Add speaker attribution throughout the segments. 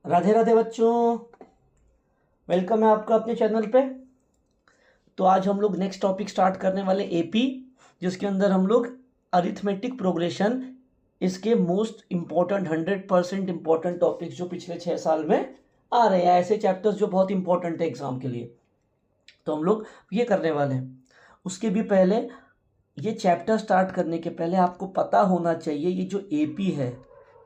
Speaker 1: राधे राधे बच्चों, वेलकम है आपका अपने चैनल पे। तो आज हम लोग नेक्स्ट टॉपिक स्टार्ट करने वाले एपी, जिसके अंदर हम लोग अरिथमेटिक प्रोग्रेशन, इसके मोस्ट इंपॉर्टेंट 100% इंपॉर्टेंट टॉपिक्स जो पिछले 6 साल में आ रहे हैं, ऐसे चैप्टर्स जो बहुत इंपॉर्टेंट है एग्जाम के लिए, तो हम लोग ये करने वाले हैं। उसके भी पहले, ये चैप्टर स्टार्ट करने के पहले आपको पता होना चाहिए ये जो एपी है,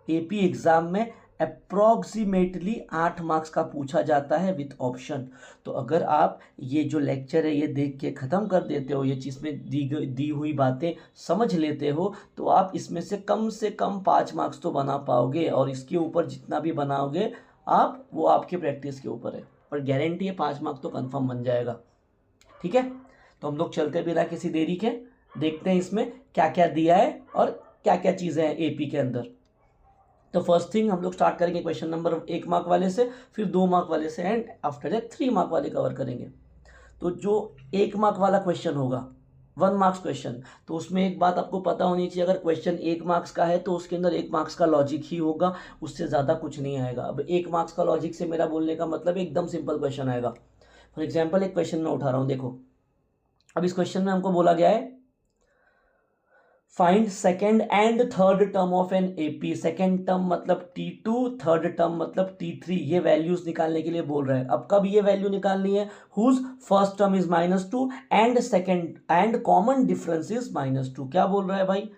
Speaker 1: एपी एग्जाम में अप्रॉक्सीमेटली 8 मार्क्स का पूछा जाता है विथ ऑप्शन। तो अगर आप ये जो लेक्चर है ये देख के ख़त्म कर देते हो, ये चीज़ में दी हुई बातें समझ लेते हो, तो आप इसमें से कम 5 मार्क्स तो बना पाओगे, और इसके ऊपर जितना भी बनाओगे आप, वो आपकी प्रैक्टिस के ऊपर है, पर गारंटी है 5 मार्क्स तो कंफर्म बन जाएगा। ठीक है, तो हम लोग चलते बिना किसी देरी के देखते हैं इसमें क्या क्या दिया है और क्या क्या चीज़ें हैं एपी के अंदर। तो फर्स्ट थिंग हम लोग स्टार्ट करेंगे क्वेश्चन नंबर 1 मार्क वाले से, फिर 2 मार्क वाले से, एंड आफ्टर दैट 3 मार्क वाले कवर करेंगे। तो जो 1 मार्क वाला क्वेश्चन होगा, 1 मार्क्स क्वेश्चन, तो उसमें एक बात आपको पता होनी चाहिए, अगर क्वेश्चन 1 मार्क्स का है तो उसके अंदर 1 मार्क्स का लॉजिक ही होगा, उससे ज़्यादा कुछ नहीं आएगा। अब 1 मार्क्स का लॉजिक से मेरा बोलने का मतलब एकदम सिंपल क्वेश्चन आएगा। फॉर एग्जाम्पल एक क्वेश्चन मैं उठा रहा हूँ, देखो। अब इस क्वेश्चन में हमको बोला गया है find second and third term of an AP. Second term मतलब T2, थर्ड टर्म मतलब T3, ये वैल्यूज निकालने के लिए बोल रहे हैं। अब कब ये वैल्यू निकालनी है? Whose first term is -2 and second and common difference is -2। क्या बोल रहा है भाई?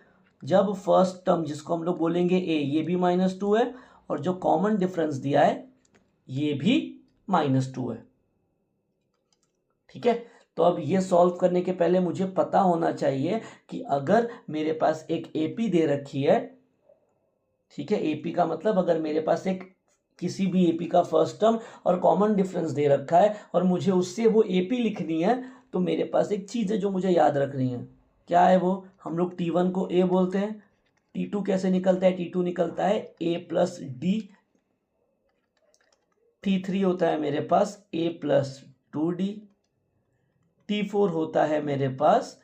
Speaker 1: जब फर्स्ट टर्म, जिसको हम लोग बोलेंगे ए, ये भी -2 है, और जो कॉमन डिफरेंस दिया है ये भी -2 है। ठीक है, तो अब ये सॉल्व करने के पहले मुझे पता होना चाहिए कि अगर मेरे पास एक एपी दे रखी है, ठीक है, एपी का मतलब अगर मेरे पास एक किसी भी एपी का फर्स्ट टर्म और कॉमन डिफरेंस दे रखा है और मुझे उससे वो एपी लिखनी है, तो मेरे पास एक चीज़ है जो मुझे याद रखनी है। क्या है वो? हम लोग T1 को ए बोलते हैं। T2 कैसे निकलता है? T2 निकलता है A+D। T3 होता है मेरे पास A+2D। T4 होता है मेरे पास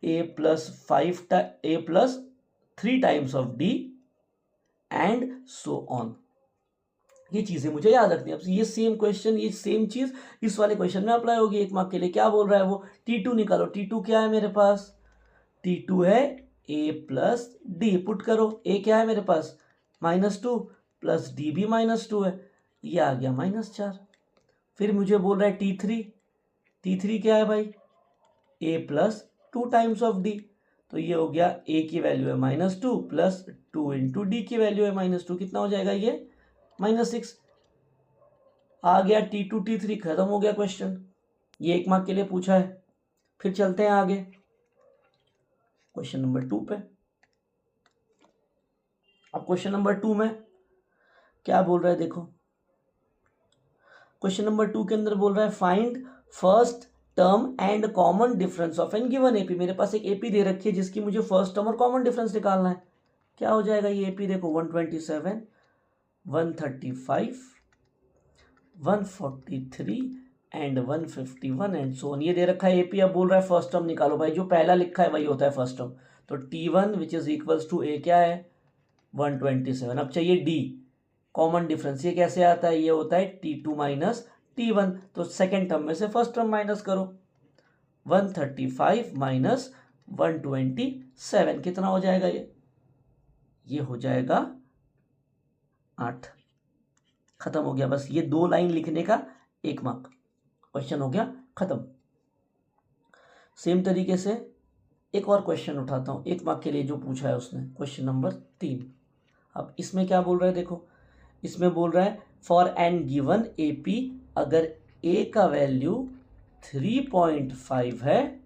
Speaker 1: A+3 times of D, and so on. ये चीजें मुझे याद रखनी है। अब ये सेम क्वेश्चन, ये सेम चीज इस वाले क्वेश्चन में अप्लाई होगी 1 मार्क के लिए। क्या बोल रहा है वो? T2 निकालो। T2 क्या है मेरे पास? T2 है A+D। पुट करो, A क्या है मेरे पास? -2 प्लस D भी -2 है, ये आ गया -4। फिर मुझे बोल रहा है T3। T3 क्या है भाई? A+2 times of D। तो ये हो गया, A की वैल्यू है -2 प्लस 2 इंटू डी की वैल्यू है -2। कितना हो जाएगा ये? -6। आ गया T2 T3, खत्म हो गया क्वेश्चन। ये 1 मार्क के लिए पूछा है। फिर चलते हैं आगे क्वेश्चन नंबर 2 पे। अब क्वेश्चन नंबर 2 में क्या बोल रहा है देखो। क्वेश्चन नंबर 2 के अंदर बोल रहा है find first term and common difference of an given AP. मेरे पास एक एपी दे रखी है जिसकी मुझे फर्स्ट टर्म और कॉमन डिफरेंस निकालना है। क्या हो जाएगा ये एपी? देखो 127, 135, 143 एंड 151 एंड सो ऑन। ये दे रखा है एपी। अब बोल रहा है फर्स्ट टर्म निकालो। भाई जो पहला लिखा है वही होता है फर्स्ट टर्म। तो T1 which is equals to A क्या है? 127। अब चाहिए डी, कॉमन डिफरेंस। ये कैसे आता है? ये होता है T2 माइनस T1। तो सेकेंड टर्म में से फर्स्ट टर्म माइनस करो। 135 माइनस 127 कितना हो जाएगा? ये हो जाएगा 8। खत्म हो गया। बस ये 2 लाइन लिखने का 1 मार्क, क्वेश्चन हो गया खत्म। सेम तरीके से एक और क्वेश्चन उठाता हूं 1 मार्क के लिए जो पूछा है उसने, क्वेश्चन नंबर 3। अब इसमें क्या बोल रहा है देखो। इसमें बोल रहा है फॉर एन गिवन एपी, अगर ए का वैल्यू 3.5 है,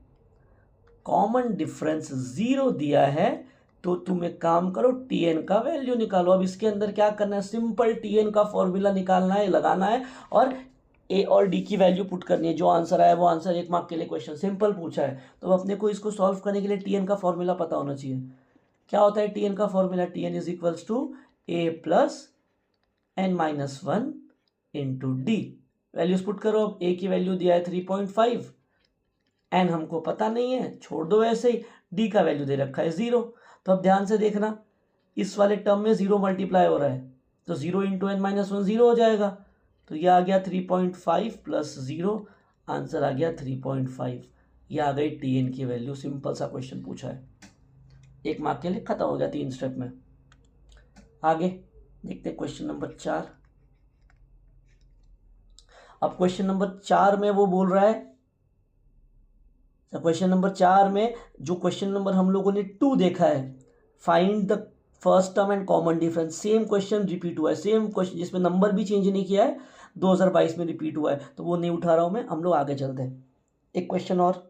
Speaker 1: कॉमन डिफरेंस 0 दिया है, तो तुम एक काम करो, Tn का वैल्यू निकालो। अब इसके अंदर क्या करना है? सिंपल Tn का फॉर्मूला निकालना है, लगाना है, और ए और डी की वैल्यू पुट करनी है। जो आंसर आया वो आंसर। 1 मार्क के लिए क्वेश्चन सिंपल पूछा है, तो अपने को इसको सॉल्व करने के लिए Tn का फॉर्मूला पता होना चाहिए। क्या होता है Tn का formula? Tn is equals to A+n-1 into d. Values put करो। अब ए की वैल्यू दिया है 3.5, एन हमको पता नहीं है, छोड़ दो ऐसे ही। डी का वैल्यू दे रखा है 0। तो अब ध्यान से देखना, इस वाले टर्म में 0 मल्टीप्लाई हो रहा है, तो 0 इंटू एन माइनस 1 0 हो जाएगा। तो ये आ गया 3.5 प्लस 0, आंसर आ गया 3.5। ये आ गई टी एन की वैल्यू। सिंपल सा क्वेश्चन पूछा है, 1 मार्क के लिए खत्म हो गया 3 स्टेप में। आगे देखते हैं क्वेश्चन नंबर 4। अब क्वेश्चन नंबर 4 में वो बोल रहा है, क्वेश्चन नंबर 4 में जो क्वेश्चन नंबर हम लोगों ने 2 देखा है, find the first term and common difference, same question repeat हुआ है, सेम क्वेश्चन जिसमें नंबर भी चेंज नहीं किया है, 2022 में रिपीट हुआ है, तो वो नहीं उठा रहा हूं मैं। हम लोग आगे चलते हैं, एक क्वेश्चन और।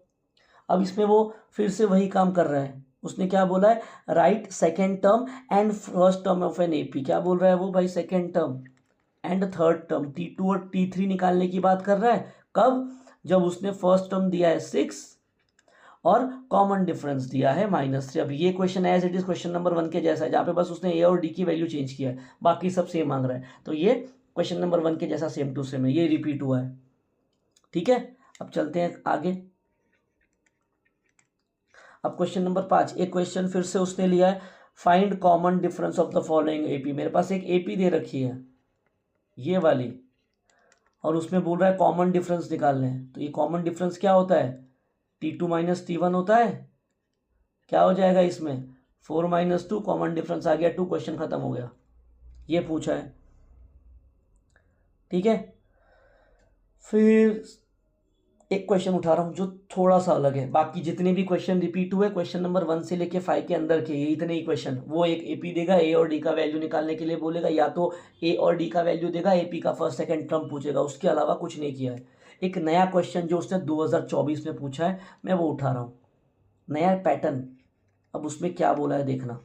Speaker 1: अब इसमें वो फिर से वही काम कर रहा है। उसने क्या बोला है, right second term and first term of an AP. क्या बोल रहा है वो भाई, second term and third term T2 और T3 निकालने की बात कर रहा है। कब, जब उसने फर्स्ट टर्म दिया है 6 और कॉमन डिफरेंस दिया है -3। अब ये question as it is question number 1 के जैसा है, जहाँ पे बस उसने ए और डी की वैल्यू चेंज किया है, बाकी सब सेम मांग रहा है। तो ये क्वेश्चन नंबर 1 के जैसा सेम टू सेम है, ये रिपीट हुआ है। ठीक है, अब चलते हैं आगे। अब क्वेश्चन नंबर 5, एक क्वेश्चन फिर से उसने लिया है, find common difference of the following AP. मेरे पास एक एपी दे रखी है ये वाली, और उसमें बोल रहा है कॉमन डिफरेंस निकालने हैं। तो ये कॉमन डिफरेंस क्या होता है, T2 माइनस T1 होता है। क्या हो जाएगा इसमें, 4 माइनस 2, कॉमन डिफरेंस आ गया 2, क्वेश्चन खत्म हो गया। ये पूछा है। ठीक है, फिर एक क्वेश्चन उठा रहा हूं जो थोड़ा सा अलग है। बाकी जितने भी क्वेश्चन रिपीट हुए क्वेश्चन नंबर 1 से लेके 5 के अंदर के, ये इतने ही क्वेश्चन, वो एक एपी देगा, ए और डी का वैल्यू निकालने के लिए बोलेगा, या तो ए और डी का वैल्यू देगा, एपी का फर्स्ट सेकंड टर्म पूछेगा, उसके अलावा कुछ नहीं किया है। एक नया क्वेश्चन जो उसने 2024 में पूछा है, मैं वो उठा रहा हूँ, नया पैटर्न। अब उसमें क्या बोला है देखना,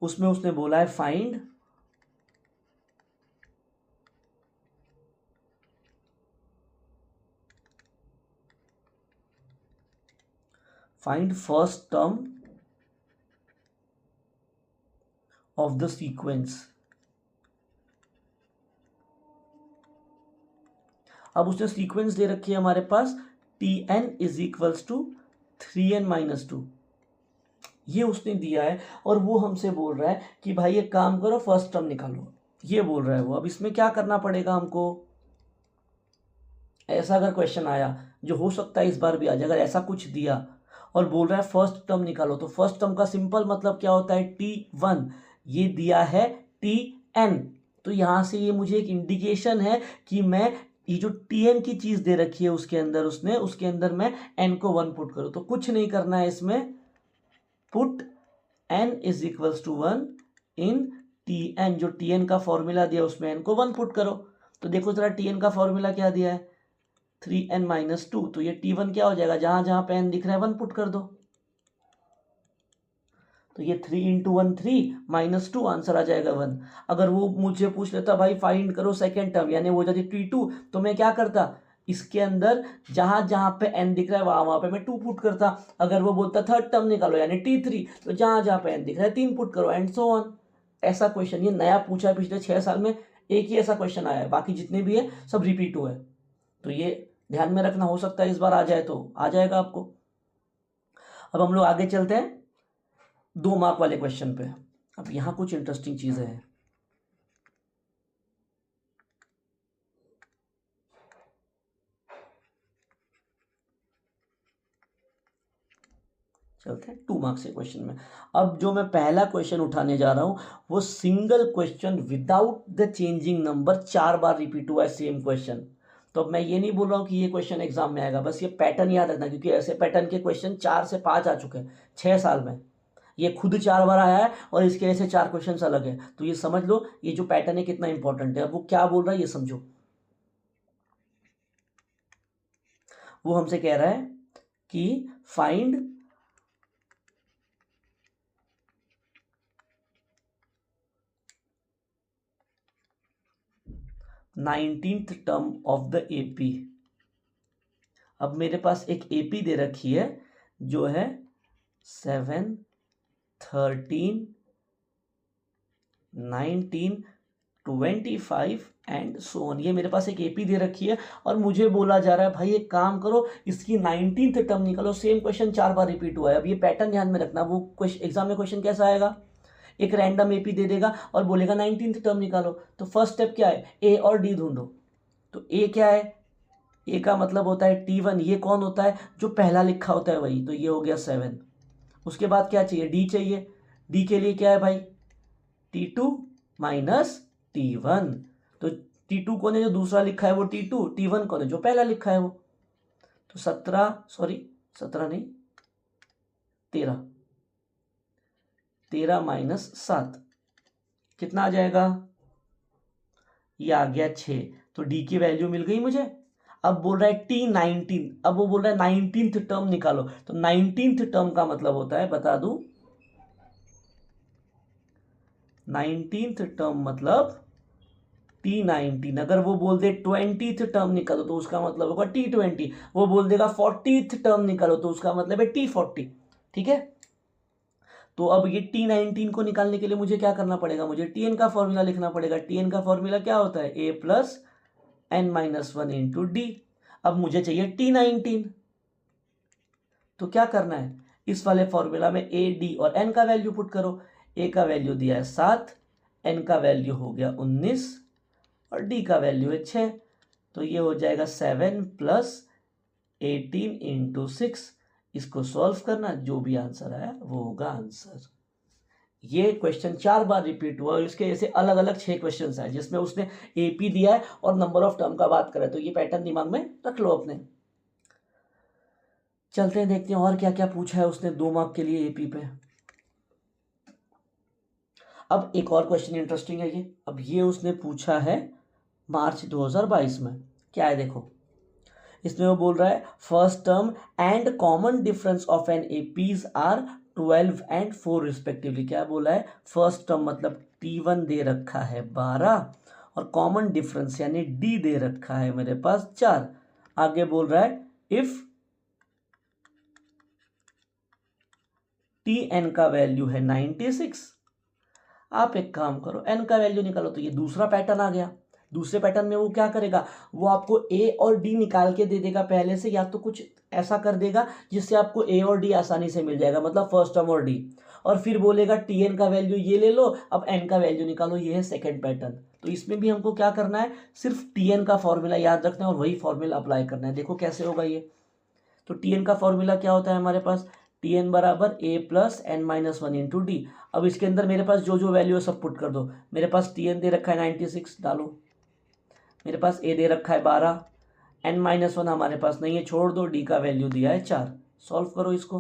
Speaker 1: उसमें उसने बोला है find first term of the sequence. अब उसने सीक्वेंस दे रखी है हमारे पास, Tn is equals to 3n minus 2, ये उसने दिया है। और वो हमसे बोल रहा है कि भाई एक काम करो फर्स्ट टर्म निकालो, ये बोल रहा है वो। अब इसमें क्या करना पड़ेगा हमको, ऐसा अगर क्वेश्चन आया, जो हो सकता है इस बार भी आ जाए, अगर ऐसा कुछ दिया और बोल रहा है फर्स्ट टर्म निकालो, तो फर्स्ट टर्म का सिंपल मतलब क्या होता है, T1, ये दिया है Tn, तो यहां से ये मुझे एक इंडिकेशन है कि मैं ये जो Tn की चीज दे रखी है उसके अंदर, उसके अंदर मैं n को 1 पुट करूं। तो कुछ नहीं करना है इसमें, put n is equals to 1 in Tn, जो Tn का फॉर्मूला दिया उसमें n को 1 पुट करो। तो देखो जरा Tn का फॉर्मूला क्या दिया है, 3n माइनस 2, तो ये T1 क्या हो जाएगा, जहां जहां पे n दिख रहा है 1 पुट कर दो। तो ये 3 इंटू 1 3 माइनस 2, आंसर आ जाएगा 1। अगर वो मुझे पूछ लेता भाई फाइंड करो सेकेंड टर्म, यानी वो जाती T2, तो मैं क्या करता, इसके अंदर जहां जहां पे n दिख रहा है वहां वहां पे मैं 2 पुट करता। अगर वो बोलता थर्ड टर्म निकालो यानी T3, तो जहां जहां पे n दिख रहा है 3 पुट करो, एंड सो ऑन। ऐसा क्वेश्चन ये नया पूछा है, पिछले 6 साल में एक ही ऐसा क्वेश्चन आया है, बाकी जितने भी है सब रिपीट हुए। तो ये ध्यान में रखना, हो सकता है इस बार आ जाए, तो आ जाएगा आपको। अब हम लोग आगे चलते हैं 2 मार्क वाले क्वेश्चन पे। अब यहां कुछ इंटरेस्टिंग चीजें हैं। चलते हैं 2 मार्क्स के क्वेश्चन में। अब जो मैं पहला क्वेश्चन उठाने जा रहा हूं वो single question without the changing number, 4 bar repeat हुआ है सेम क्वेश्चन। तो अब मैं ये नहीं बोल रहा हूं कि ये क्वेश्चन एग्जाम में आएगा, बस ये पैटर्न याद रखना, क्योंकि ऐसे पैटर्न के क्वेश्चन 4 से 5 आ चुके हैं 6 साल में। ये खुद 4 बार आया है और इसके ऐसे 4 क्वेश्चन अलग है। तो ये समझ लो ये जो पैटर्न है कितना इंपॉर्टेंट है। अब वो क्या बोल रहा है ये समझो। वो हमसे कह रहा है कि find nineteenth term of the AP. अब मेरे पास एक एपी दे रखी है जो है 7, 13, 19, 25 एंड सो ऑन। ये मेरे पास एक एपी दे रखी है और मुझे बोला जा रहा है भाई एक काम करो इसकी 19th टर्म निकालो। सेम क्वेश्चन 4 बार रिपीट हुआ है। अब ये पैटर्न ध्यान में रखना, वो एग्जाम में क्वेश्चन कैसा आएगा, एक रैंडम एपी दे देगा और बोलेगा 19th टर्म निकालो। तो फर्स्ट स्टेप क्या है, ए और डी ढूंढो। तो ए क्या है, ए का मतलब होता है T1, ये कौन होता है, जो पहला लिखा होता है वही, तो ये हो गया 7। उसके बाद क्या चाहिए, डी चाहिए। डी के लिए क्या है भाई, T2 माइनस T1। तो T2 कौन है, जो दूसरा लिखा है वो T2, T1 कौन है, जो पहला लिखा है वो। तो 17 नहीं 13 माइनस 7 कितना आ जाएगा, ये आ गया 6। तो डी की वैल्यू मिल गई मुझे। अब बोल रहा है T19, अब वो बोल रहा है 19th टर्म निकालो। तो 19th टर्म का मतलब होता है, बता दूं, 19th टर्म मतलब T19। अगर वो बोल दे 20th टर्म निकालो तो उसका मतलब होगा T20। वो बोल देगा 40th टर्म निकालो तो उसका मतलब है T40। ठीक है, तो अब ये T19 को निकालने के लिए मुझे क्या करना पड़ेगा, मुझे Tn का फॉर्मूला लिखना पड़ेगा। Tn का फॉर्मूला क्या होता है, a plus n minus 1 into D. अब मुझे चाहिए T19, तो क्या करना है, इस वाले फॉर्मूला में a d और n का वैल्यू पुट करो। a का वैल्यू दिया है 7, n का वैल्यू हो गया 19 और d का वैल्यू है 6। तो ये हो जाएगा 7 प्लस 18 इंटू 6। इसको सॉल्व करना, जो भी आंसर आया वो होगा आंसर। ये क्वेश्चन 4 बार रिपीट हुआ और इसके ऐसे अलग अलग 6 क्वेश्चन आए जिसमें उसने एपी दिया है और नंबर ऑफ टर्म का बात करा है। तो ये पैटर्न दिमाग में रख लो अपने। चलते हैं, देखते हैं और क्या क्या पूछा है उसने 2 मार्क के लिए एपी पे। अब एक और क्वेश्चन इंटरेस्टिंग है ये। अब ये उसने पूछा है मार्च 2022 में। क्या है देखो, इसमें वो बोल रहा है first term and common difference of an APs are 12 and 4 respectively. क्या बोला है, फर्स्ट टर्म मतलब T1 दे रखा है 12 और कॉमन डिफरेंस यानी D दे रखा है मेरे पास 4। आगे बोल रहा है इफ Tn का वैल्यू है 96। आप एक काम करो, n का वैल्यू निकालो। तो ये दूसरा पैटर्न आ गया। दूसरे पैटर्न में वो क्या करेगा, वो आपको a और d निकाल के दे देगा पहले से, या तो कुछ ऐसा कर देगा जिससे आपको a और d आसानी से मिल जाएगा, मतलब फर्स्ट टर्म और d। और फिर बोलेगा Tn का वैल्यू ये ले लो, अब n का वैल्यू निकालो। ये है सेकंड पैटर्न। तो इसमें भी हमको क्या करना है, सिर्फ Tn का फॉर्मूला याद रखना है और वही फॉर्मूला अप्लाई करना है। देखो कैसे होगा ये। तो Tn का फॉर्मूला क्या होता है हमारे पास, Tn बराबर a plus n minus 1 into D. अब इसके अंदर मेरे पास जो जो वैल्यू है सब पुट कर दो। मेरे पास Tn दे रखा है 96, डालो। मेरे पास a दे रखा है 12, n माइनस 1 हमारे पास नहीं है, छोड़ दो। d का वैल्यू दिया है 4। सॉल्व करो इसको।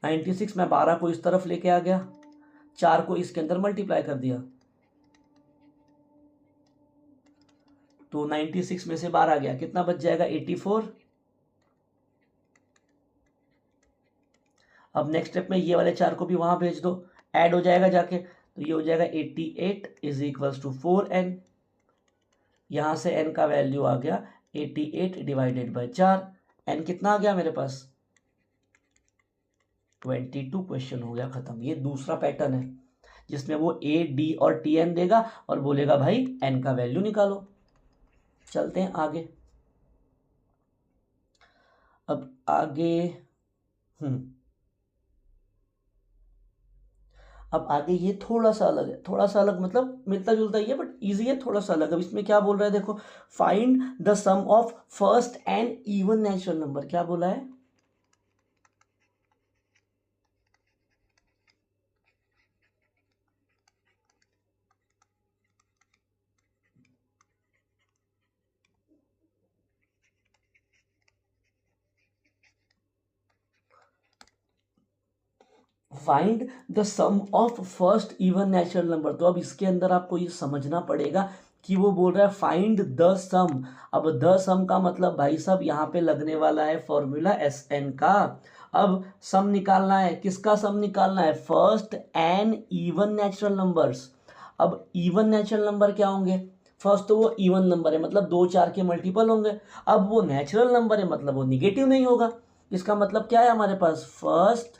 Speaker 1: 96 में 12 को इस तरफ लेके आ गया, 4 को इसके अंदर मल्टीप्लाई कर दिया, तो 96 में से 12 गया, कितना बच जाएगा 84। अब नेक्स्ट स्टेप में ये वाले 4 को भी वहां भेज दो, ऐड हो जाएगा जाके। तो ये हो जाएगा 88 इज इक्वल्स टू 4n। यहां से n का वैल्यू आ गया 88 डिवाइडेड बाय 4। n कितना आ गया मेरे पास 22। क्वेश्चन हो गया खत्म। ये दूसरा पैटर्न है जिसमें वो a d और tn देगा और बोलेगा भाई n का वैल्यू निकालो। चलते हैं आगे। अब आगे अब आगे ये थोड़ा सा अलग है, थोड़ा सा अलग मतलब मिलता जुलता ही है बट इजी है, थोड़ा सा अलग। अब इसमें क्या बोल रहा है देखो, find the sum of first and even natural number. क्या बोला है, find the sum of first even natural number. तो अब इसके अंदर आपको ये समझना पड़ेगा कि वो बोल रहा है फाइंड द सम। अब द सम का मतलब भाई साहब यहाँ पे लगने वाला है फॉर्मूला Sn का। अब सम निकालना है, किसका सम निकालना है, first and even natural numbers. अब इवन नेचुरल नंबर क्या होंगे, फर्स्ट तो वो इवन नंबर है मतलब 2 4 के मल्टीपल होंगे। अब वो नेचुरल नंबर है मतलब वो निगेटिव नहीं होगा। इसका मतलब क्या है हमारे पास, फर्स्ट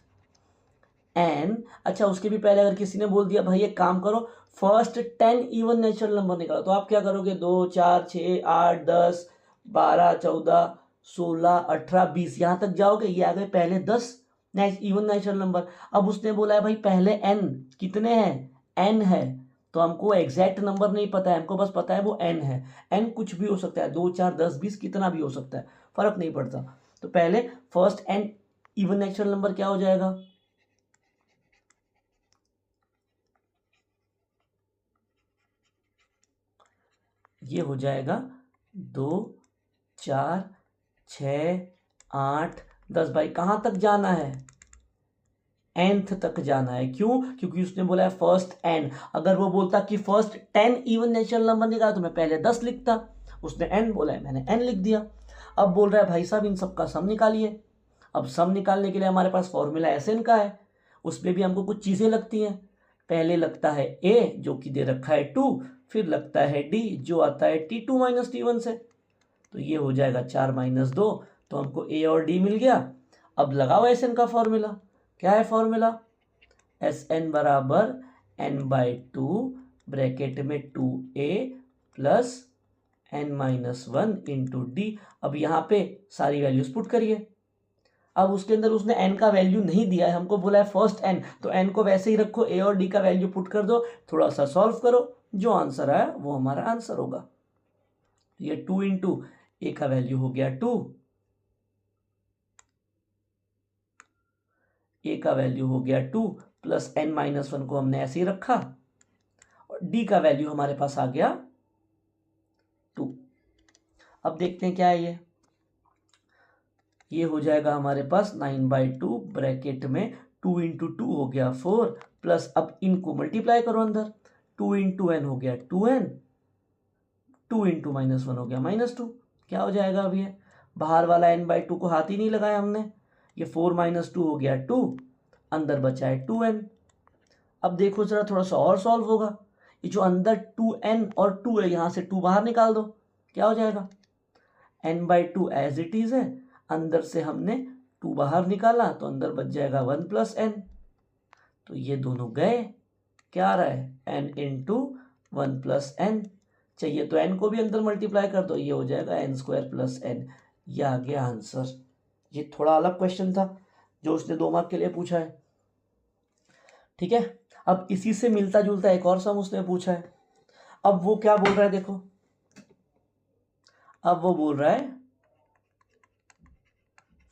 Speaker 1: एन। अच्छा उसके भी पहले अगर किसी ने बोल दिया भाई एक काम करो फर्स्ट 10 इवन नेचुरल नंबर निकालो, तो आप क्या करोगे, 2 4 6 8 10 12 14 16 18 20 यहां तक जाओगे। ये आ गए पहले 10 इवन नेचुरल नंबर। अब उसने बोला है भाई पहले n कितने हैं, n है, तो हमको एग्जैक्ट नंबर नहीं पता है, हमको बस पता है वो n है। n कुछ भी हो सकता है, 2 4 10 20 कितना भी हो सकता है, फर्क नहीं पड़ता। तो पहले first n even natural number क्या हो जाएगा, ये हो जाएगा 2 4 6 8 10। भाई कहाँ तक जाना है, nth तक जाना है। क्यों, क्योंकि उसने बोला है फर्स्ट n। अगर वो बोलता कि फर्स्ट 10 इवन नेचुरल नंबर निकाला तो मैं पहले 10 लिखता, उसने n बोला है मैंने n लिख दिया। अब बोल रहा है भाई साहब इन सब का सम निकालिए। अब सम निकालने के लिए हमारे पास फॉर्मूला Sn का है, उसमें भी हमको कुछ चीज़ें लगती हैं। पहले लगता है a जो कि दे रखा है 2, फिर लगता है d जो आता है t2 माइनस t1 से। तो ये हो जाएगा 4 माइनस 2, तो हमको a और d मिल गया। अब लगाओ Sn का फॉर्मूला, क्या है फॉर्मूला, Sn बराबर n/2 ब्रैकेट में 2a plus n-1 into D. अब यहाँ पे सारी वैल्यूज पुट करिए। अब उसके अंदर उसने n का वैल्यू नहीं दिया है, हमको बोला है फर्स्ट n, तो n को वैसे ही रखो, a और d का वैल्यू पुट कर दो, थोड़ा सा सॉल्व करो, जो आंसर आया वो हमारा आंसर होगा। ये 2 इंटू ए का वैल्यू हो गया 2, ए का वैल्यू हो गया 2 प्लस n-1 को हमने ऐसे ही रखा, और d का वैल्यू हमारे पास आ गया 2। अब देखते हैं क्या है ये हो जाएगा हमारे पास 9/2 ब्रैकेट में 2 इंटू 2 हो गया 4 प्लस, अब इनको मल्टीप्लाई करो अंदर, 2 इंटू एन हो गया 2n, 2 इंटू -1 हो गया -2। क्या हो जाएगा अब ये, बाहर वाला n/2 को हाथ ही नहीं लगाया हमने, ये 4 - 2 हो गया 2, अंदर बचा है 2n। अब देखो जरा थोड़ा सा और सॉल्व होगा, ये जो अंदर 2n और 2 है यहाँ से 2 बाहर निकाल दो, क्या हो जाएगा, n/2 एज इट इज है, अंदर से हमने 2 बाहर निकाला तो अंदर बच जाएगा 1 + n। तो ये दोनों गए, क्या आ रहा है n इंटू 1 + n। चाहिए तो n को भी अंदर मल्टीप्लाई कर दो, ये हो जाएगा n² + n। ये आ गया आंसर। ये थोड़ा अलग क्वेश्चन था जो उसने 2 मार्क के लिए पूछा है, ठीक है। अब इसी से मिलता जुलता एक और सम उसने पूछा है। अब वो क्या बोल रहा है देखो, अब वो बोल रहा है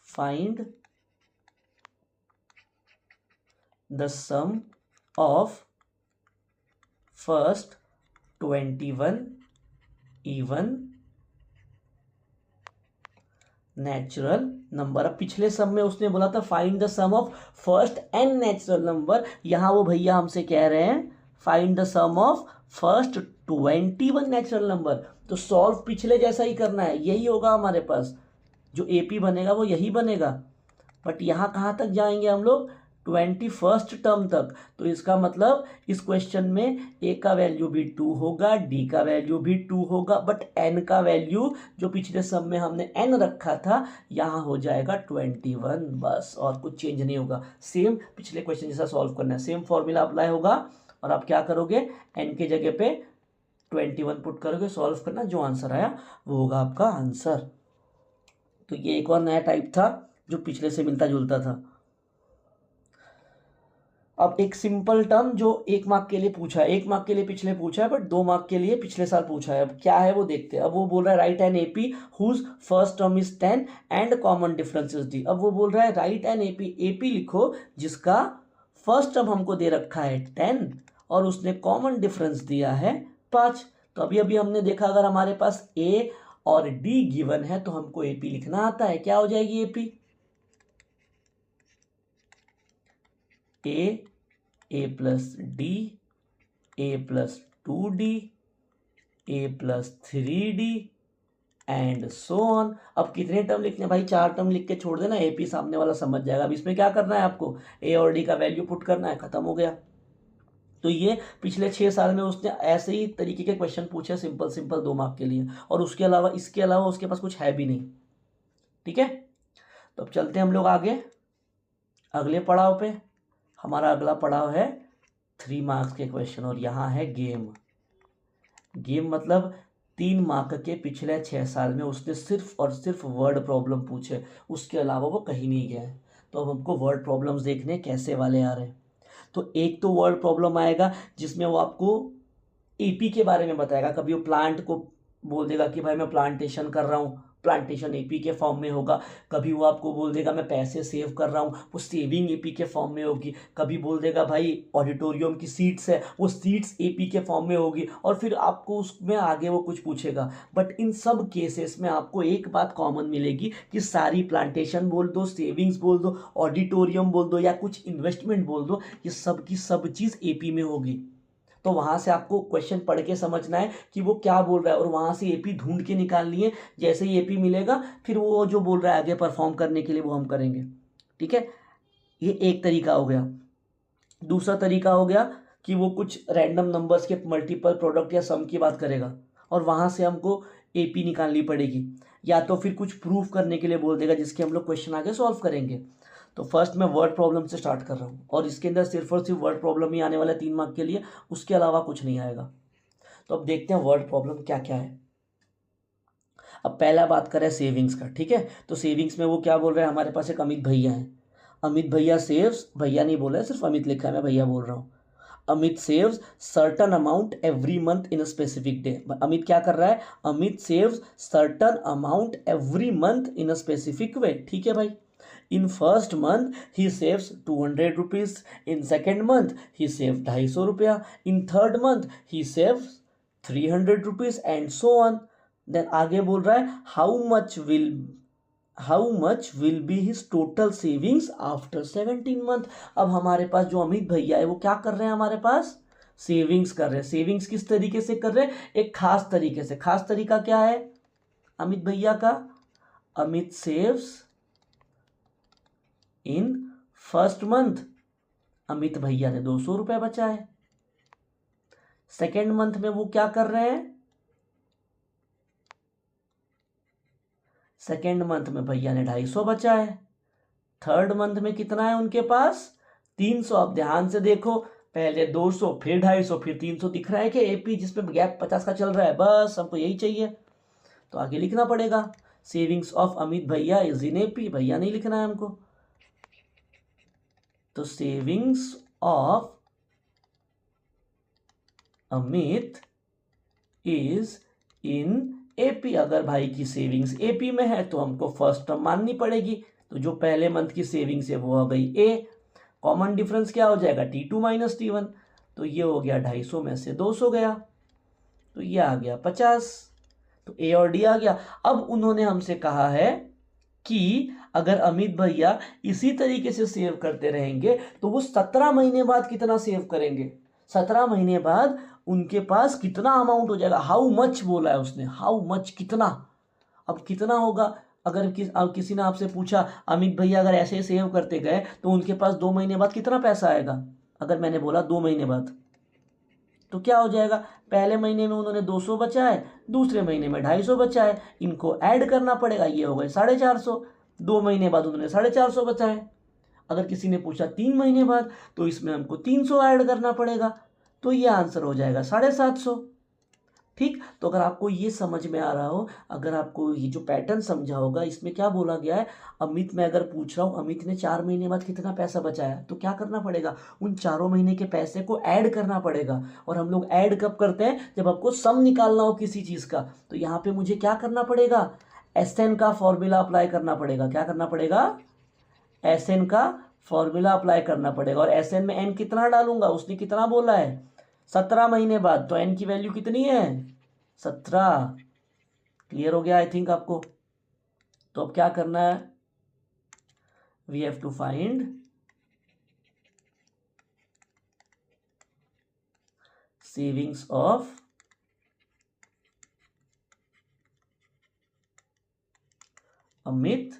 Speaker 1: find the sum of first 21 even natural number. अब पिछले सम में उसने बोला था find the sum of first n natural number, यहां वो भैया हमसे कह रहे हैं find the sum of first 21 natural number. तो सॉल्व पिछले जैसा ही करना है, यही होगा हमारे पास, जो एपी बनेगा वो यही बनेगा। बट यहाँ कहाँ तक जाएंगे हम लोग, 21st टर्म तक। तो इसका मतलब इस क्वेश्चन में ए का वैल्यू भी 2 होगा, डी का वैल्यू भी 2 होगा, बट एन का वैल्यू जो पिछले सब में हमने एन रखा था यहाँ हो जाएगा 21, बस और कुछ चेंज नहीं होगा। सेम पिछले क्वेश्चन जैसा सॉल्व करना है, सेम फॉर्मूला अप्लाई होगा और आप क्या करोगे, एन के जगह पे 21 पुट करोगे, सॉल्व करना, जो आंसर आया वो होगा आपका आंसर। तो ये एक और नया टाइप था जो पिछले से मिलता जुलता था। अब एक सिंपल टर्म जो 1 मार्क के लिए पूछा है, 1 मार्क के लिए पिछले पूछा है, बट 2 मार्क के लिए पिछले साल पूछा है। अब क्या है वो देखते हैं। अब वो बोल रहा है write an AP whose first term is 10 and common difference is d. अब वो बोल रहा है राइट एन एपी, एपी लिखो जिसका फर्स्ट टर्म हमको दे रखा है 10 और उसने कॉमन डिफरेंस दिया है 5। तो अभी अभी हमने देखा अगर हमारे पास ए और डी गिवन है तो हमको एपी लिखना आता है। क्या हो जाएगी AP, A plus D, A plus 2d, A plus 3d and so on. अब कितने टर्म लिखने हैं भाई, 4 टर्म लिख के छोड़ देना, एपी सामने वाला समझ जाएगा। अब इसमें क्या करना है आपको, ए और डी का वैल्यू पुट करना है, खत्म हो गया। तो ये पिछले 6 साल में उसने ऐसे ही तरीके के क्वेश्चन पूछे, सिंपल सिंपल 2 मार्क के लिए, और उसके अलावा इसके अलावा उसके पास कुछ है भी नहीं, ठीक है। तो अब चलते हैं हम लोग आगे अगले पड़ाव पे। हमारा अगला पड़ाव है 3 मार्क्स के क्वेश्चन और यहाँ है गेम। गेम मतलब 3 मार्क के पिछले 6 साल में उसने सिर्फ और सिर्फ वर्ड प्रॉब्लम पूछे, उसके अलावा वो कहीं नहीं गया है। तो अब हमको वर्ड प्रॉब्लम्स देखने कैसे वाले आ रहे हैं। तो एक तो वर्ड प्रॉब्लम आएगा जिसमें वो आपको एपी के बारे में बताएगा। कभी वो प्लांट को बोल देगा कि भाई मैं प्लांटेशन कर रहा हूँ, प्लांटेशन एपी के फॉर्म में होगा। कभी वो आपको बोल देगा मैं पैसे सेव कर रहा हूँ, वो सेविंग एपी के फॉर्म में होगी। कभी बोल देगा भाई ऑडिटोरियम की सीट्स है, वो सीट्स एपी के फॉर्म में होगी। और फिर आपको उसमें आगे वो कुछ पूछेगा। बट इन सब केसेस में आपको एक बात कॉमन मिलेगी कि सारी प्लांटेशन बोल दो, सेविंग्स बोल दो, ऑडिटोरियम बोल दो या कुछ इन्वेस्टमेंट बोल दो, ये सब की सब चीज़ एपी में होगी। तो वहां से आपको क्वेश्चन पढ़ के समझना है कि वो क्या बोल रहा है और वहां से एपी ढूंढ के निकालनी है। जैसे ही एपी मिलेगा फिर वो जो बोल रहा है आगे परफॉर्म करने के लिए वो हम करेंगे। ठीक है, ये एक तरीका हो गया। दूसरा तरीका हो गया कि वो कुछ रैंडम नंबर्स के मल्टीपल प्रोडक्ट या सम की बात करेगा और वहां से हमको एपी निकालनी पड़ेगी। या तो फिर कुछ प्रूफ करने के लिए बोल देगा जिसके हम लोग क्वेश्चन आगे सॉल्व करेंगे। तो फर्स्ट मैं वर्ड प्रॉब्लम से स्टार्ट कर रहा हूँ और इसके अंदर सिर्फ और सिर्फ वर्ड प्रॉब्लम ही आने वाला है 3 मार्क के लिए, उसके अलावा कुछ नहीं आएगा। तो अब देखते हैं वर्ड प्रॉब्लम क्या क्या है। अब पहला बात करें सेविंग्स का। ठीक है, तो सेविंग्स में वो क्या बोल रहे हैं, हमारे पास एक अमित भैया हैं। अमित भैया सेव्स, भैया नहीं बोला है, सिर्फ अमित लिखा है, मैं भैया बोल रहा हूँ। Amit saves certain amount every month in a specific day. Amit क्या कर रहा है, Amit saves certain amount every month in a specific वे। ठीक है भाई, in first month he saves 200 rupees, in second month he saves 250 रुपया, in third month he saves 300 rupees and so on। then आगे बोल रहा है how much will be his total savings after 17 month। अब हमारे पास जो अमित भैया है वो क्या कर रहे हैं, हमारे पास सेविंग्स कर रहे हैं। सेविंग्स किस तरीके से कर रहे हैं, एक खास तरीके से। खास तरीका क्या है अमित भैया का, Amit saves in first month, Amit भैया ने 200 रुपए बचाए। सेकेंड मंथ में वो क्या कर रहे हैं, सेकेंड मंथ में भैया ने 250 बचाए। थर्ड मंथ में कितना है उनके पास, 300। अब ध्यान से देखो, पहले 200 फिर 250 फिर 300, दिख रहा है कि एपी जिसमें गैप 50 का चल रहा है, बस हमको यही चाहिए। तो आगे लिखना पड़ेगा सेविंग्स ऑफ अमित भैया इज इन एपी, भैया नहीं लिखना है हमको। तो savings of Amit is in AP. अगर भाई की सेविंग्स एपी में है तो हमको फर्स्ट टर्म माननी पड़ेगी। तो जो पहले मंथ की सेविंग्स है वो हो गई ए। कॉमन डिफरेंस क्या हो जाएगा, T2 माइनस T1। तो ये हो गया 250 में से 200 गया, तो ये आ गया 50। तो ए और डी आ गया। अब उन्होंने हमसे कहा है कि अगर अमित भैया इसी तरीके से सेव करते रहेंगे तो वो 17 महीने बाद कितना सेव करेंगे, 17 महीने बाद उनके पास कितना अमाउंट हो जाएगा। हाउ मच बोला है उसने, हाउ मच कितना। अब कितना होगा, अगर अब किसी ने आपसे पूछा अमित भैया अगर ऐसे सेव करते गए तो उनके पास 2 महीने बाद कितना पैसा आएगा, अगर मैंने बोला 2 महीने बाद, तो क्या हो जाएगा, पहले महीने में उन्होंने 200 बचाए, दूसरे महीने में 250 बचाए, इनको ऐड करना पड़ेगा, ये हो गए 450। 2 महीने बाद उन्होंने 450 बचाए। अगर किसी ने पूछा 3 महीने बाद तो इसमें हमको 300 ऐड करना पड़ेगा, तो ये आंसर हो जाएगा 750। ठीक, तो अगर आपको ये समझ में आ रहा हो, अगर आपको ये जो पैटर्न समझा होगा, इसमें क्या बोला गया है, अमित मैं अगर पूछ रहा हूँ अमित ने 4 महीने बाद कितना पैसा बचाया, तो क्या करना पड़ेगा, उन 4 महीने के पैसे को ऐड करना पड़ेगा। और हम लोग ऐड कब करते हैं, जब आपको सम निकालना हो किसी चीज़ का। तो यहाँ पे मुझे क्या करना पड़ेगा, एसएन का फॉर्मूला अप्लाई करना पड़ेगा। क्या करना पड़ेगा, एसएन का फॉर्मूला अप्लाई करना पड़ेगा। और एसएन में एन कितना डालूंगा, उसने कितना बोला है, 17 महीने बाद, तो एन की वैल्यू कितनी है, 17। क्लियर हो गया आई थिंक आपको। तो अब क्या करना है, we have to find savings of Amit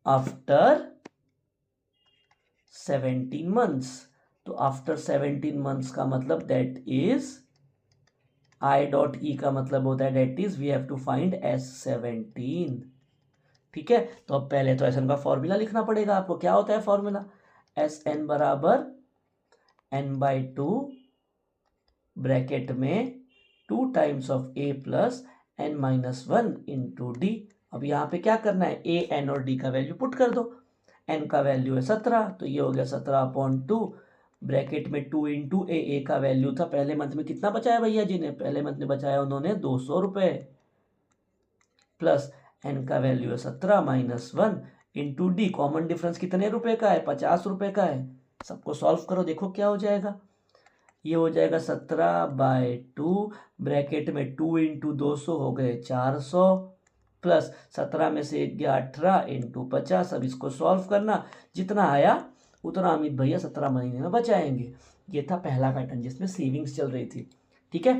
Speaker 1: after 17 months. तो आफ्टर 17 मंथ्स का मतलब that is i dot e का मतलब होता है that is we have to find S17। ठीक है, तो अब पहले तो एसएन का फॉर्मूला लिखना पड़ेगा आपको। क्या होता है फॉर्मूला, एसएन बराबर n/2 ब्रैकेट में 2 times of a plus n-1 into D. अब यहाँ पे क्या करना है, ए एन और डी का वैल्यू पुट कर दो। एन का वैल्यू है 17, तो ये हो गया 17/2 ब्रैकेट में 2 इंटू ए का वैल्यू था पहले मंथ में कितना बचाया भैया जी ने, पहले मंथ में बचाया उन्होंने 200 रुपये, प्लस एन का वैल्यू है 17 -1 इंटू डी, कॉमन डिफरेंस कितने रुपए का है, 50 रुपये का है। सबको सॉल्व करो, देखो क्या हो जाएगा। ये हो जाएगा 17/2 ब्रैकेट में 2 इंटू 200 हो गए 400, प्लस 17 में से 1 गया 18 इंटू 50। अब इसको सॉल्व करना, जितना आया उतना अमित भैया 17 महीने में बचाएंगे। ये था पहला पैटर्न जिसमें सेविंग्स चल रही थी। ठीक है,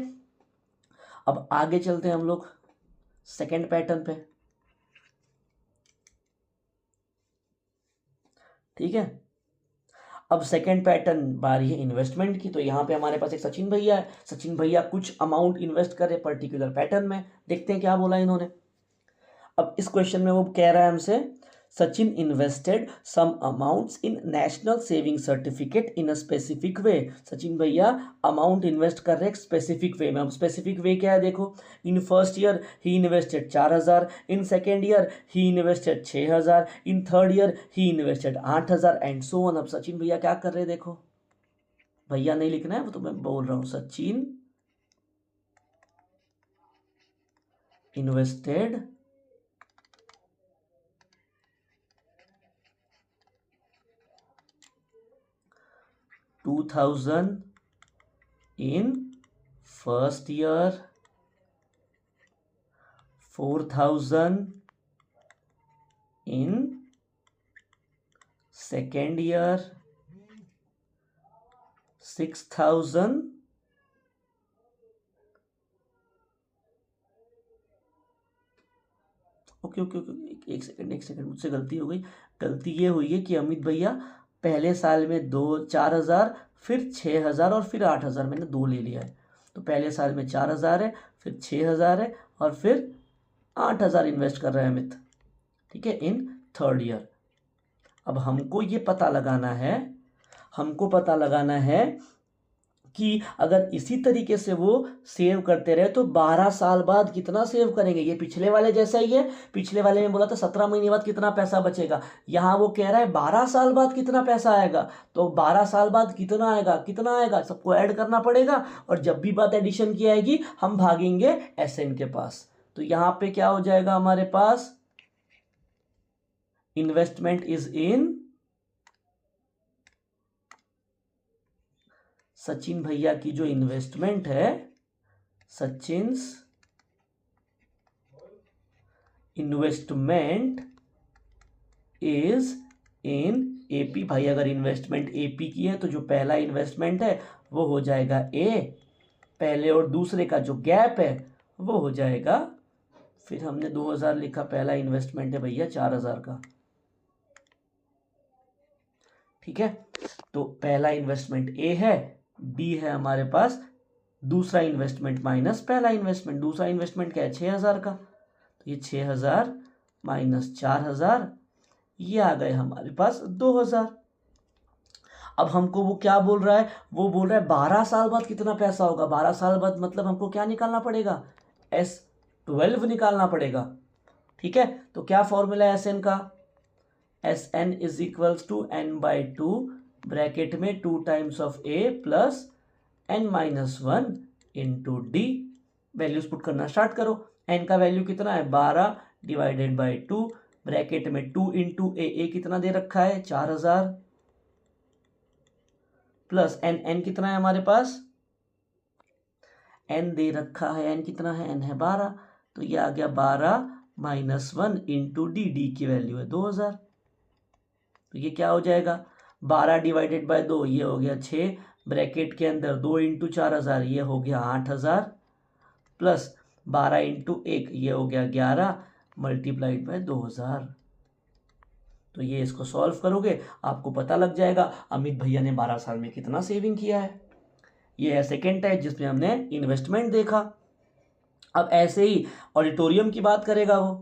Speaker 1: अब आगे चलते हैं हम लोग सेकेंड पैटर्न पे। ठीक है, अब सेकेंड पैटर्न बारी है इन्वेस्टमेंट की। तो यहाँ पे हमारे पास एक सचिन भैया है, सचिन भैया कुछ अमाउंट इन्वेस्ट कर रहे पर्टिकुलर पैटर्न में। देखते हैं क्या बोला इन्होंने। अब इस क्वेश्चन में वो कह रहा है हमसे, Sachin invested some amounts in national saving certificate in a specific way. Sachin भैया अमाउंट इन्वेस्ट कर रहे हैं स्पेसिफिक वे में। अब स्पेसिफिक वे क्या है देखो, in first year he invested 4000, in second year he invested 6000, in third year he invested 8000 and so on. अब सचिन भैया क्या कर रहे हैं देखो, भैया नहीं लिखना है वो तो मैं बोल रहा हूँ, Sachin invested $2000 in first year, 4000 in second year, 6000 okay okay okay, एक सेकंड मुझसे गलती हो गई। गलती ये हुई है कि अमित भैया पहले साल में 4,000, फिर 6,000 और फिर 8,000, मैंने 2 ले लिया है। तो पहले साल में 4,000 है, फिर 6,000 है और फिर 8,000 इन्वेस्ट कर रहे हैं अमित। ठीक है, इन थर्ड ईयर। अब हमको ये पता लगाना है कि अगर इसी तरीके से वो सेव करते रहे तो 12 साल बाद कितना सेव करेंगे। ये पिछले वाले जैसा ही है, पिछले वाले में बोला था 17 महीने बाद कितना पैसा बचेगा, यहाँ वो कह रहा है 12 साल बाद कितना पैसा आएगा। तो 12 साल बाद कितना आएगा सबको ऐड करना पड़ेगा, और जब भी बात एडिशन की आएगी हम भागेंगे एसएन के पास। तो यहाँ पे क्या हो जाएगा हमारे पास, इन्वेस्टमेंट इज इन सचिन भैया की जो इन्वेस्टमेंट है, Sachin's investment is in AP. भाई अगर इन्वेस्टमेंट एपी की है तो जो पहला इन्वेस्टमेंट है वो हो जाएगा ए, पहले और दूसरे का जो गैप है वो हो जाएगा, फिर हमने 2000 लिखा, पहला इन्वेस्टमेंट है भैया 4000 का। ठीक है, तो पहला इन्वेस्टमेंट ए है, बी है हमारे पास दूसरा इन्वेस्टमेंट माइनस पहला इन्वेस्टमेंट। दूसरा इन्वेस्टमेंट क्या है 6000 का, तो ये 6000 माइनस 4000, ये आ गए हमारे पास 2000। अब हमको वो क्या बोल रहा है, वो बोल रहा है 12 साल बाद कितना पैसा होगा। 12 साल बाद मतलब हमको क्या निकालना पड़ेगा, S12 निकालना पड़ेगा। ठीक है, तो क्या फॉर्मूला है SN का, SN is equals to n/2 bracket में 2 times of A plus n-1 into d. Values put करना स्टार्ट करो। n का वैल्यू कितना है 12 डिवाइडेड बाई 2 ब्रैकेट में 2 इंटू ए कितना दे रखा है 4000, प्लस n कितना है हमारे पास, n दे रखा है, n कितना है, n है 12, तो ये आ गया 12 -1 इंटू डी की वैल्यू है 2000। तो ये क्या हो जाएगा 12 डिवाइडेड बाय 2, ये हो गया 6 ब्रैकेट के अंदर 2 इंटू 4000, ये हो गया 8000, प्लस 12 इंटू 1, ये हो गया 11 मल्टीप्लाइड बाय 2000। तो ये इसको सॉल्व करोगे आपको पता लग जाएगा अमित भैया ने 12 साल में कितना सेविंग किया है। ये है सेकेंड टाइप जिसमें हमने इन्वेस्टमेंट देखा। अब ऐसे ही ऑडिटोरियम की बात करेगा वो।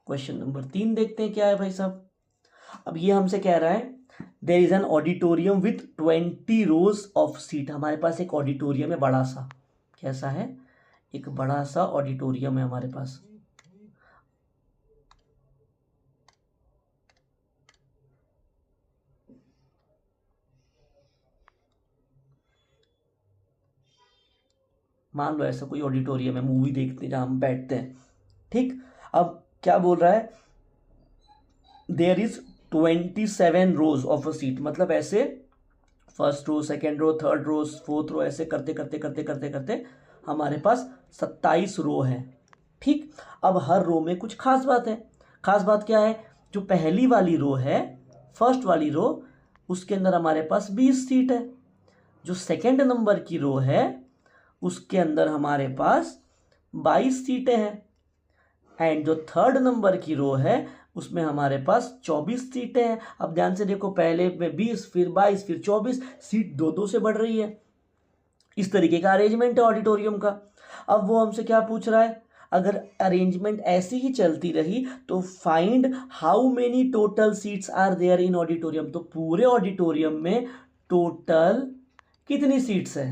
Speaker 1: क्वेश्चन नंबर 3 देखते हैं क्या है भाई साहब। अब ये हमसे कह रहा है there is an auditorium with 20 rows of seat. हमारे पास एक ऑडिटोरियम है बड़ा सा, कैसा है, एक बड़ा सा ऑडिटोरियम है हमारे पास। मान लो ऐसा कोई ऑडिटोरियम है, मूवी देखते हैं जहाँ हम बैठते हैं, ठीक। अब क्या बोल रहा है, there is 27 rows of a seat, मतलब ऐसे first row, second row, third row, fourth row, ऐसे करते करते करते करते करते हमारे पास 27 रो है, ठीक। अब हर रो में कुछ खास बात है। खास बात क्या है, जो पहली वाली रो है, फर्स्ट वाली रो, उसके अंदर हमारे पास 20 सीट है। जो सेकेंड नंबर की रो है उसके अंदर हमारे पास 22 सीटें हैं। एंड जो थर्ड नंबर की रो है उसमें हमारे पास 24 सीटें हैं। अब ध्यान से देखो, पहले में 20, फिर 22, फिर 24, सीट दो दो से बढ़ रही है। इस तरीके का अरेंजमेंट है ऑडिटोरियम का। अब वो हमसे क्या पूछ रहा है, अगर अरेंजमेंट ऐसी ही चलती रही तो find how many total seats are there in auditorium, तो पूरे ऑडिटोरियम में टोटल कितनी सीट्स है।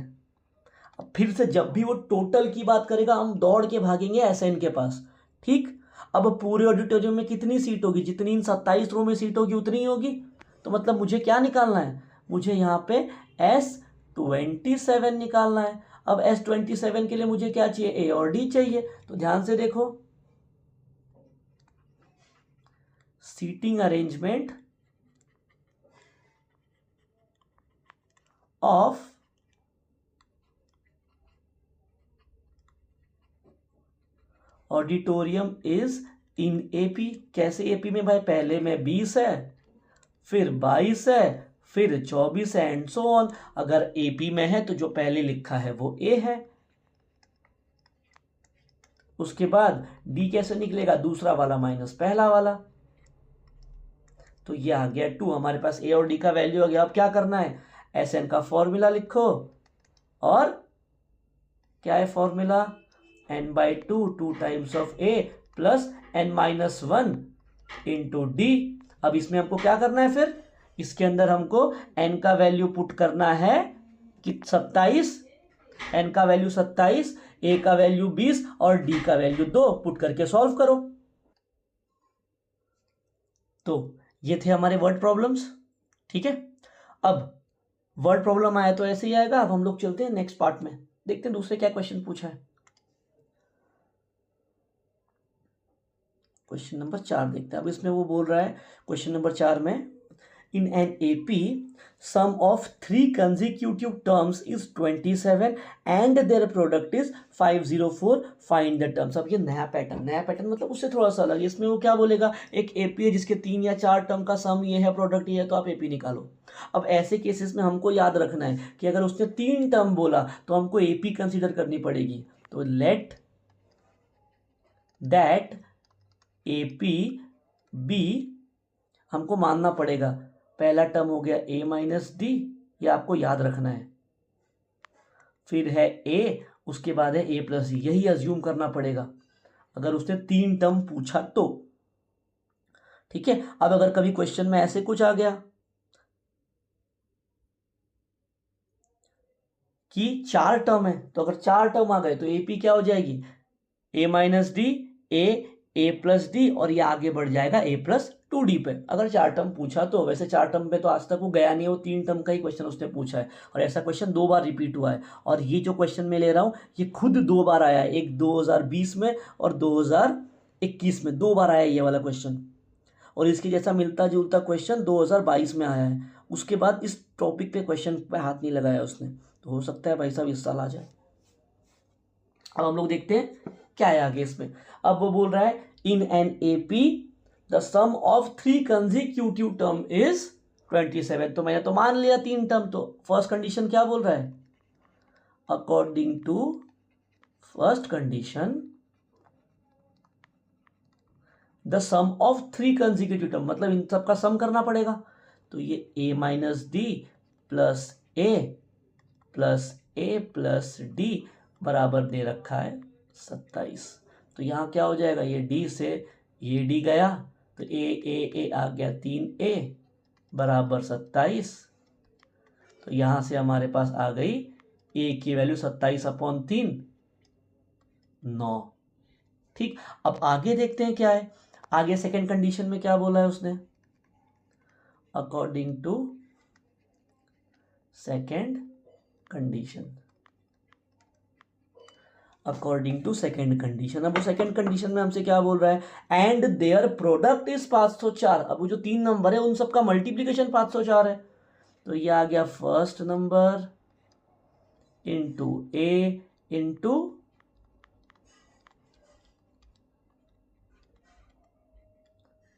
Speaker 1: अब फिर से जब भी वो टोटल की बात करेगा हम दौड़ के भागेंगे एसएन के पास, ठीक। अब पूरे ऑडिटोरियम में कितनी सीट होगी, जितनी इन 27 रो में सीट होगी उतनी ही होगी। तो मतलब मुझे क्या निकालना है, मुझे यहाँ पे S27 निकालना है। अब S27 के लिए मुझे क्या चाहिए, ए और डी चाहिए। तो ध्यान से देखो, seating arrangement of auditorium is in AP. कैसे एपी में भाई, पहले में 20 है, फिर 22 है, फिर 24 है, एंड सो ऑन। अगर एपी में है तो जो पहले लिखा है वो ए है। उसके बाद डी कैसे निकलेगा, दूसरा वाला माइनस पहला वाला, तो ये आ गया 2। हमारे पास ए और डी का वैल्यू आ गया। अब क्या करना है, एस एन का फॉर्मूला लिखो, और क्या है formula, n by 2 times of a plus n-1 into D. अब इसमें हमको क्या करना है, फिर इसके अंदर हमको n का वैल्यू पुट करना है कि 27, n का वैल्यू 27, a का वैल्यू 20 और d का वैल्यू 2 पुट करके सॉल्व करो। तो ये थे हमारे वर्ड प्रॉब्लम्स, ठीक है। अब वर्ड प्रॉब्लम आया तो ऐसे ही आएगा। अब हम लोग चलते हैं नेक्स्ट पार्ट में, देखते हैं दूसरे क्या क्वेश्चन पूछा है। क्वेश्चन नंबर 4 देखते हैं। अब इसमें वो बोल रहा है क्वेश्चन नंबर 4 में, इन an AP some of 3 consecutive terms is 27 and their product is 504, find the terms. अब ये नया पैटर्न मतलब उससे थोड़ा सा अलग है। इसमें वो क्या बोलेगा, एक एपी है जिसके 3 या 4 टर्म का सम ये है, प्रोडक्ट ये है, तो आप एपी निकालो। अब ऐसे केसेस में हमको याद रखना है कि अगर उसने 3 टर्म बोला तो हमको एपी कंसीडर करनी पड़ेगी। तो लेट दैट एपी बी, हमको मानना पड़ेगा पहला टर्म हो गया a माइनस डी, ये आपको याद रखना है। फिर है a, उसके बाद है a प्लस डी, यही अज्यूम करना पड़ेगा अगर उसने 3 टर्म पूछा तो, ठीक है। अब अगर कभी क्वेश्चन में ऐसे कुछ आ गया कि 4 टर्म है, तो अगर 4 टर्म आ गए तो एपी क्या हो जाएगी, a minus D, A plus D, और ये आगे बढ़ जाएगा a प्लस 2d पे। अगर 4 टर्म पूछा तो, वैसे 4 टर्म पे तो आज तक वो गया नहीं है, वो 3 टर्म का ही क्वेश्चन उसने पूछा है, और ऐसा क्वेश्चन 2 बार रिपीट हुआ है। और ये जो क्वेश्चन मैं ले रहा हूँ ये खुद 2 बार आया है, एक 2020 में और 2021 में, 2 बार आया ये वाला क्वेश्चन। और इसके जैसा मिलता जुलता क्वेश्चन 2022 में आया है। उसके बाद इस टॉपिक पे क्वेश्चन पे हाथ नहीं लगाया उसने, तो हो सकता है भाई साहब इस साल आ जाए। अब हम लोग देखते हैं क्या है आगे इसमें। अब वो बोल रहा है in an AP the sum of 3 consecutive term is 27। तो मैंने तो मान लिया 3 टर्म, तो फर्स्ट कंडीशन क्या बोल रहा है, according to first condition the sum of 3 consecutive term, मतलब इन सब का सम करना पड़ेगा। तो ये a minus D plus A plus D बराबर दे रखा है 27। तो यहाँ क्या हो जाएगा, ये डी से ये डी गया तो ए आ गया 3a बराबर 27। तो यहाँ से हमारे पास आ गई a की वैल्यू 27/3, 9। ठीक, अब आगे देखते हैं क्या है। आगे सेकंड कंडीशन में क्या बोला है उसने, according to second condition according to second condition. अब वो सेकेंड कंडीशन में हमसे क्या बोल रहा है, एंड देयर प्रोडक्ट इज 504। अब वो जो 3 नंबर है उन सबका मल्टीप्लीकेशन 504 है, तो ये आ गया फर्स्ट नंबर इंटू ए इंटू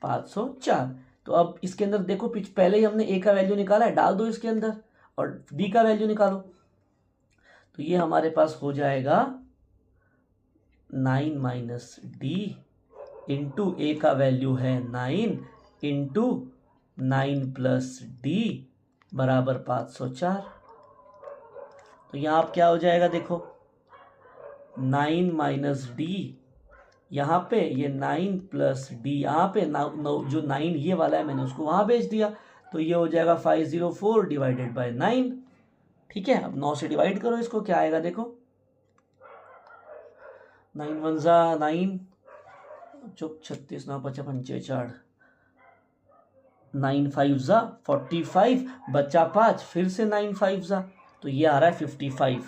Speaker 1: 504। तो अब इसके अंदर देखो, पहले ही हमने ए का वैल्यू निकाला है, डाल दो इसके अंदर और डी का वैल्यू निकालो। तो ये हमारे पास हो जाएगा 9 माइनस डी इंटू ए का वैल्यू है 9 इंटू 9 प्लस डी बराबर 504। तो यहाँ आप क्या हो जाएगा, देखो 9 माइनस डी, यहाँ पे ये 9 प्लस डी, यहाँ पे जो 9 ये वाला है मैंने उसको वहाँ भेज दिया, तो ये हो जाएगा 504 डिवाइडेड बाय 9। ठीक है, अब 9 से डिवाइड करो इसको, क्या आएगा देखो, 9 1 जा 9, चुप 36 9 5 5 4, 9 5 जा 45, बच्चा 5, फिर से 9 5 जा, तो ये आ रहा है 55।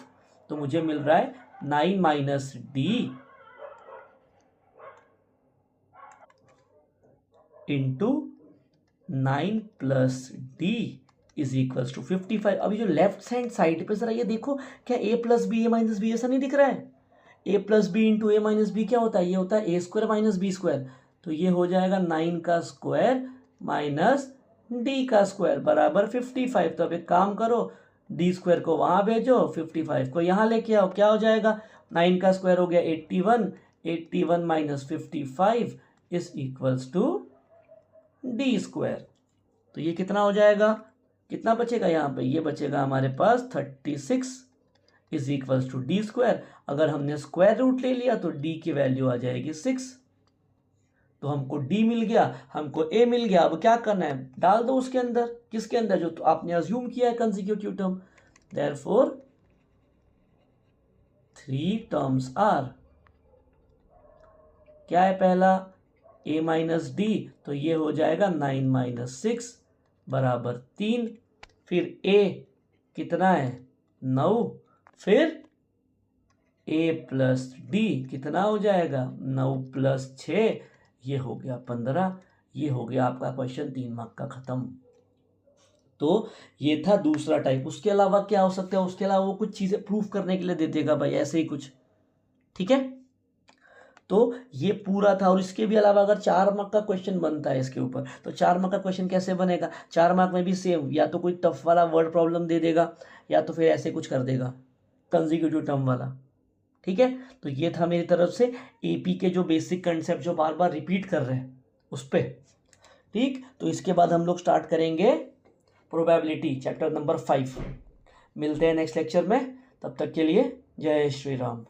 Speaker 1: तो मुझे मिल रहा है 9 minus d into 9 plus d is equals to 55। अभी जो लेफ्ट हैंड साइड पे जरा ये देखो, क्या ए प्लस बी ए माइनस बी ऐसा नहीं दिख रहा है? ए प्लस बी इंटू ए माइनस बी क्या होता है, ये होता है ए स्क्वायर माइनस बी स्क्वायर। तो ये हो जाएगा 9 का स्क्वायर माइनस डी का स्क्वायर बराबर 55। तो अब एक काम करो, डी स्क्वायर को वहाँ भेजो, 55 को यहाँ लेके आओ, क्या हो जाएगा, 9 का स्क्वायर हो गया 81, 81 minus 55 is equals to d square. तो ये कितना हो जाएगा, कितना बचेगा यहाँ पे, ये बचेगा हमारे पास 36 is equals to d square. अगर हमने स्क्वायर रूट ले लिया तो डी की वैल्यू आ जाएगी 6। तो हमको डी मिल गया, हमको ए मिल गया। अब क्या करना है, डाल दो उसके अंदर, किसके अंदर, जो तो आपने अज्यूम किया है consecutive term. Therefore 3 terms are, क्या है पहला, a माइनस डी, तो ये हो जाएगा 9 माइनस 6 बराबर 3, फिर a कितना है 9, फिर a प्लस डी कितना हो जाएगा 9 प्लस 6, ये हो गया 15। ये हो गया आपका क्वेश्चन 3 मार्क का खत्म। तो ये था दूसरा टाइप। उसके अलावा क्या हो सकता है, उसके अलावा वो कुछ चीज़ें प्रूफ करने के लिए दे देगा भाई, ऐसे ही कुछ। ठीक है, तो ये पूरा था। और इसके भी अलावा अगर 4 मार्क का क्वेश्चन बनता है इसके ऊपर, तो 4 मार्क का क्वेश्चन कैसे बनेगा, 4 मार्क में भी सेम, या तो कोई टफ वाला वर्ड प्रॉब्लम दे देगा, या तो फिर ऐसे कुछ कर देगा कंसेक्यूटिव टर्म वाला। ठीक है, तो ये था मेरी तरफ से एपी के जो बेसिक कंसेप्ट जो बार बार रिपीट कर रहे हैं उस पर। ठीक, तो इसके बाद हम लोग स्टार्ट करेंगे प्रोबेबिलिटी चैप्टर नंबर 5। मिलते हैं नेक्स्ट लेक्चर में, तब तक के लिए जय श्री राम।